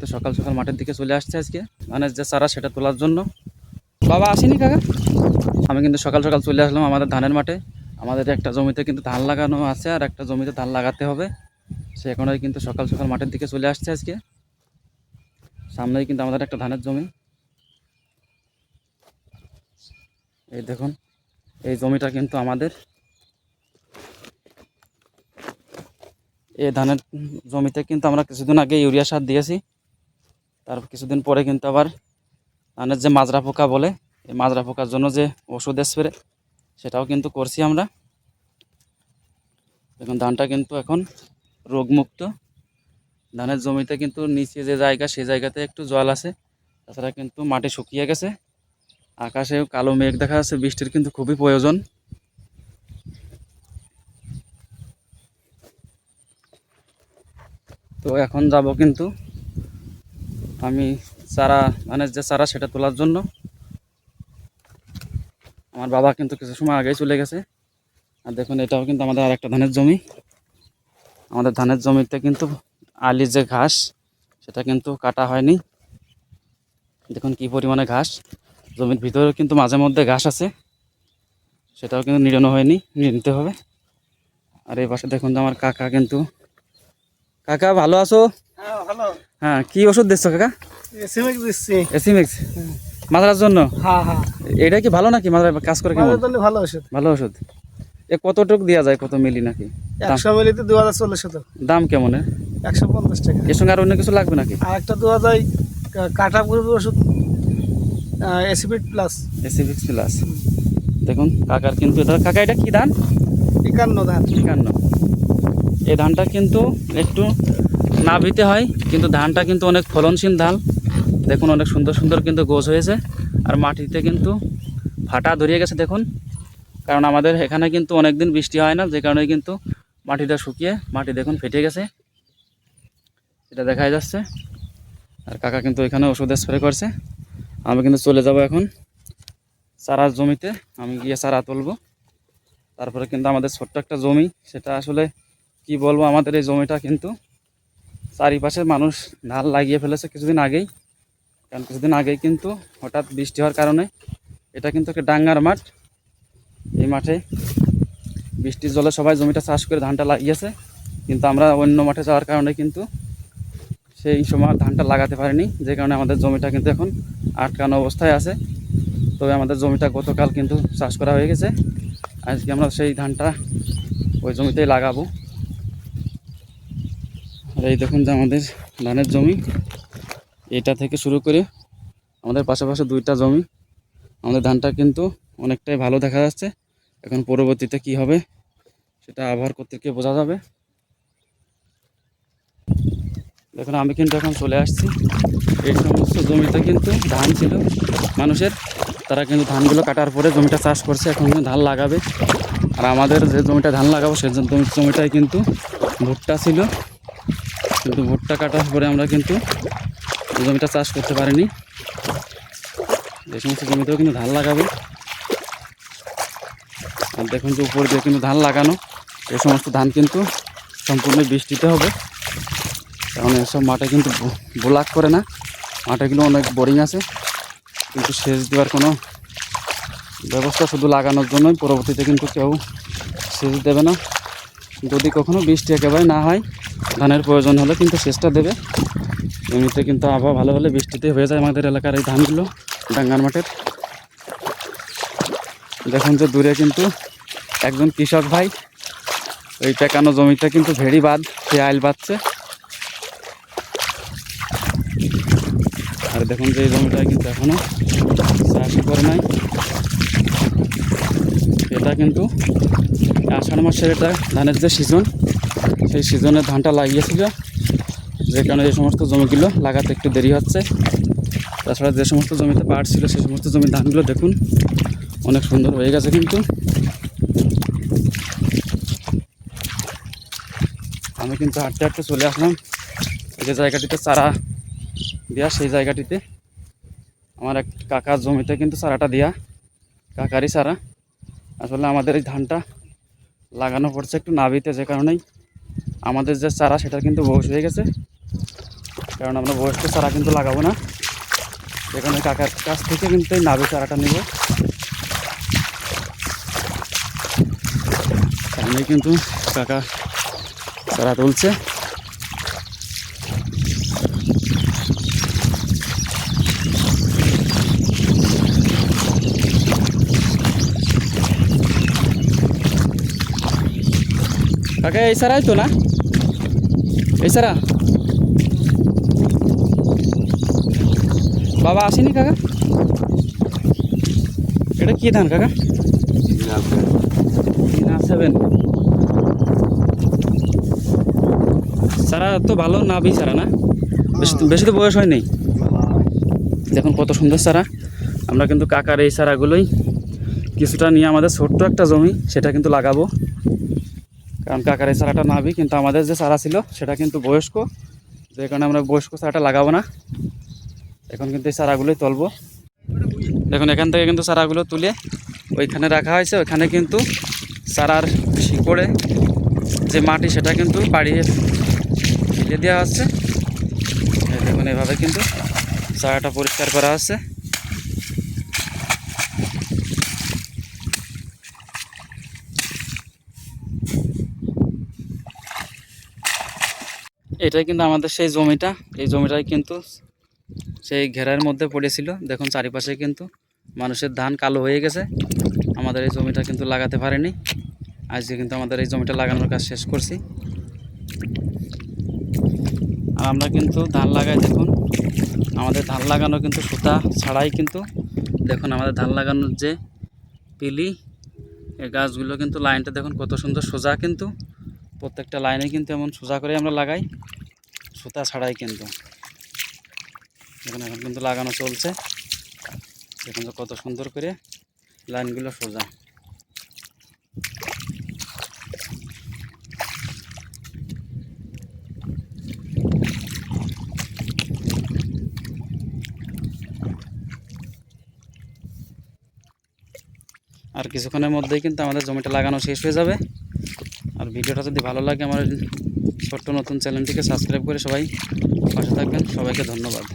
তো সকাল সকাল মাঠের দিকে চলে আসছে আজকে, মানে যে চারা সেটা তোলার জন্য। বাবা আসেনি কাকা? আমি কিন্তু সকাল সকাল চলে আসলাম আমাদের ধানের মাঠে। আমাদের একটা জমিতে কিন্তু ধান লাগানো আছে আর একটা জমিতে ধান লাগাতে হবে। সে এখনই কিন্তু সকাল সকাল মাঠের দিকে চলে আসছে আজকে। সামনেই কিন্তু আমাদের একটা ধানের জমি। এই দেখুন, এই জমিটা কিন্তু আমাদের। এই ধানের জমিতে কিন্তু আমরা কিছুদিন আগে ইউরিয়া সার দিয়েছি। তার কিছুদিন পরে কিন্তু আবার ধানের যে মাজরা পোকা বলে, এই মাজরা পোকার জন্য যে ওষুধ স্প্রে সেটাও কিন্তু করছি আমরা। দেখুন ধানটা কিন্তু এখন রোগমুক্ত। ধানের জমিতে কিন্তু নিচে যে জায়গা সেই জায়গাতে একটু জল আছে, তাছাড়া কিন্তু মাটি শুকিয়ে গেছে। আকাশে কালো মেঘ দেখা যাচ্ছে, বৃষ্টির কিন্তু খুবই প্রয়োজন। তো এখন যাব কিন্তু আমি চারা, ধানের যে চারা সেটা তোলার জন্য। আমার বাবা কিন্তু কিছু সময় আগেই চলে গেছে। আর দেখুন এটাও কিন্তু আমাদের আর একটা ধানের জমি। আমাদের ধানের জমিতে কিন্তু আলির যে ঘাস সেটা কিন্তু কাটা হয়নি। দেখুন কি পরিমাণে ঘাস, জমির ভিতরেও কিন্তু মাঝে মধ্যে ঘাস আছে, সেটাও কিন্তু নিড়ানো হয়নি, নিড়ে নিতে হবে। আর এই পাশে দেখুন আমার কাকা কিন্তু। কাকা ভালো আছো? হ্যাঁ ভালো। হ্যাঁ, কি ওষুধ দিচ্ছ কাকা? এসিমিক্স দিচ্ছি। এসিমিক্স মাদ্রার জন্য? হ্যাঁ হ্যাঁ, এটা কি ভালো নাকি? মাদ্রার কাজ করে কেমন? মাঝে জন্য ভালো ওষুধ। ভালো ওষুধ। এ কতটুক দেওয়া যায়, কত মিলি নাকি? দাম 100 মিলিতে 2040 হতো। দাম কেমন এর? 150 টাকা। এর সঙ্গে আর অন্য কিছু লাগবে নাকি? আর একটা দেওয়া যায় কাটা গ্রুপের ওষুধ, এসিপিড প্লাস। এসিফিক্স প্লাস। দেখুন কাকার কিন্তু এটা, কাকা এটা কি ধান? 51 ধান। 51। এই ধানটা কিন্তু একটু নাভিতে হয়, কিন্তু ধানটা কিন্তু অনেক ফলনশীল ধান। দেখুন অনেক সুন্দর সুন্দর কিন্তু গোছ হয়েছে। আর মাটিতে কিন্তু ফাটা ধরিয়ে গেছে দেখুন, কারণ আমাদের এখানে কিন্তু অনেক দিন বৃষ্টি হয় না, যে কারণে কিন্তু মাটিটা শুকিয়ে মাটি দেখুন ফেটে গেছে, এটা দেখাই যাচ্ছে। আর কাকা কিন্তু এখানে ওষুধ স্প্রে করছে। আমি কিন্তু চলে যাব এখন চারার জমিতে, আমি গিয়ে চারা তুলব। তারপরে কিন্তু আমাদের ছোট্ট একটা জমি, সেটা আসলে কি বলবো, আমাদের এই জমিটা কিন্তু চারিপাশে মানুষ ধান লাগিয়ে ফেলেছে কিছুদিন আগেই। কারণ কিছুদিন আগেই কিন্তু হঠাৎ বৃষ্টি হওয়ার কারণে, এটা কিন্তু একটা ডাঙ্গার মাঠ। এই মাঠে বৃষ্টির জলে সবাই জমিটা চাষ করে ধানটা লাগিয়েছে, কিন্তু আমরা অন্য মাঠে যাওয়ার কারণে কিন্তু সেই সময় ধানটা লাগাতে পারিনি, যে কারণে আমাদের জমিটা কিন্তু এখন আটকানো অবস্থায় আছে। তবে আমাদের জমিটা গতকাল কিন্তু চাষ করা হয়ে গেছে। আজকে আমরা সেই ধানটা ওই জমিতেই লাগাবো। আর এই দেখুন যে আমাদের ধানের জমি, এটা থেকে শুরু করে আমাদের পাশাপাশি দুইটা জমি। আমাদের ধানটা কিন্তু অনেকটাই ভালো দেখা যাচ্ছে। এখন পরবর্তীতে কি হবে সেটা আবহাওয়ার কর্তৃপক্ষকে বোঝা যাবে। দেখুন আমি কিন্তু এখন চলে আসছি, এই সমস্ত জমিতে কিন্তু ধান ছিল মানুষের, তারা কিন্তু ধানগুলো কাটার পরে জমিটা চাষ করছে, এখন কিন্তু ধান লাগাবে। আর আমাদের যে জমিটা ধান লাগাবো সেই জমিটাই কিন্তু ভুট্টা ছিল, কিন্তু ভুট্টা কাটার পরে আমরা কিন্তু জমিটা চাষ করতে পারিনি। এই সমস্ত জমিতেও কিন্তু ধান লাগাবে। আর দেখুন যে উপর দিয়ে কিন্তু ধান লাগানো, এই সমস্ত ধান কিন্তু সম্পূর্ণ বৃষ্টিতে হবে, কারণ এসব মাঠে কিন্তু ব্লক করে না, মাঠেগুলো অনেক বোরিং আছে, কিন্তু সেচ দেওয়ার কোনো ব্যবস্থা শুধু লাগানোর জন্যই, পরবর্তীতে কিন্তু কেউ সেচ দেবে না। যদি কখনো বৃষ্টি একেবারে না হয়, ধানের প্রয়োজন হলে কিন্তু সেচটা দেবে। এমনিতে কিন্তু আবহাওয়া ভালো হলে বৃষ্টিতে হয়ে যায় আমাদের এলাকার এই ধানগুলো ডাঙ্গার মাঠের। দেখুন যে দূরে কিন্তু একজন কৃষক ভাই ওই পেকানো জমিতে কিন্তু ভেড়ি বাঁধ, সে আইল বাঁধছে। আর দেখুন যে এই জমিটা কিন্তু এখনো চাষই করে নাই। এটা কিন্তু আষাঢ় মাসের এটা ধানের যে সিজন, সেই সিজনে ধানটা লাগিয়েছিল, যে কারণে এই সমস্ত জমিগুলো লাগাতে একটু দেরি হচ্ছে। তাছাড়া যে সমস্ত জমিতে পাট ছিল সেই সমস্ত জমির ধানগুলো দেখুন অনেক সুন্দর হয়ে গেছে। কিন্তু আমি কিন্তু হাঁটতে হাঁটতে চলে আসলাম যে জায়গাটিতে চারা দেওয়া, সেই জায়গাটিতে আমার এক কাকার জমিতে কিন্তু চারাটা দেওয়া, কাকারই চারা। আসলে আমাদের এই ধানটা লাগানো পড়ছে একটু নাভিতে, যে কারণেই আমাদের যে চারা সেটা কিন্তু বয়স হয়ে গেছে। কারণ আমরা বয়স্ক চারা কিন্তু লাগাবো না, এখানে কাকার কাছ থেকে কিন্তু এই নাভি চারাটা নেব। সামনে কিন্তু কাকা চারা তুলছে। কাকা এই চারাই তো না, এই চারা বাবা আসেনি কাকা? এটা কি ধান কাকা? সেভেন চারা তো ভালো নাভি চারা না, বেশি বেশি তো বয়স হয় নেই। দেখুন কত সুন্দর চারা। আমরা কিন্তু কাকার এই চারাগুলোই কিছুটা নিয়ে আমাদের ছোট্ট একটা জমি সেটা কিন্তু লাগাবো, কারণ কাকার এই চারাটা নাভি, কিন্তু আমাদের যে চারা ছিল সেটা কিন্তু বয়স্ক, যে কারণে আমরা বয়স্ক চারাটা লাগাবো না। এখন কিন্তু এই চারাগুলোই তুলবো। দেখুন এখান থেকে কিন্তু চারাগুলো তুলে ওইখানে রাখা হয়েছে, ওইখানে কিন্তু চারার শিকড়ে যে মাটি সেটা কিন্তু বাড়িয়ে ফেলে দেওয়া হচ্ছে। দেখুন এভাবে কিন্তু চারাটা পরিষ্কার করা হচ্ছে। এটাই কিন্তু আমাদের সেই জমিটা, এই জমিটাই কিন্তু সেই ঘেরার মধ্যে পড়েছিল। দেখুন চারিপাশে কিন্তু মানুষের ধান কালো হয়ে গেছে, আমাদের এই জমিটা কিন্তু লাগাতে পারেনি। আজকে কিন্তু আমাদের এই জমিটা লাগানোর কাজ শেষ করছি। আর আমরা কিন্তু ধান লাগাই, দেখুন আমাদের ধান লাগানো কিন্তু সুতা ছাড়াই কিন্তু, দেখুন আমাদের ধান লাগানোর যে পিলি, এই গাছগুলো কিন্তু লাইনটা দেখুন কত সুন্দর সোজা, কিন্তু প্রত্যেকটা লাইনে কিন্তু এমন সোজা করে আমরা লাগাই, সুতা ছাড়াই কিন্তু। দেখুন এখন কিন্তু লাগানো চলছে, দেখুন কত সুন্দর করে লাইনগুলো সোজা। আর কিছুক্ষণের মধ্যেই কিন্তু আমাদের জমিটা লাগানো শেষ হয়ে যাবে। আর ভিডিওটা যদি ভালো লাগে আমার ছোট্ট নতুন চ্যানেলটিকে সাবস্ক্রাইব করে সবাই পাশে থাকবেন। সবাইকে ধন্যবাদ।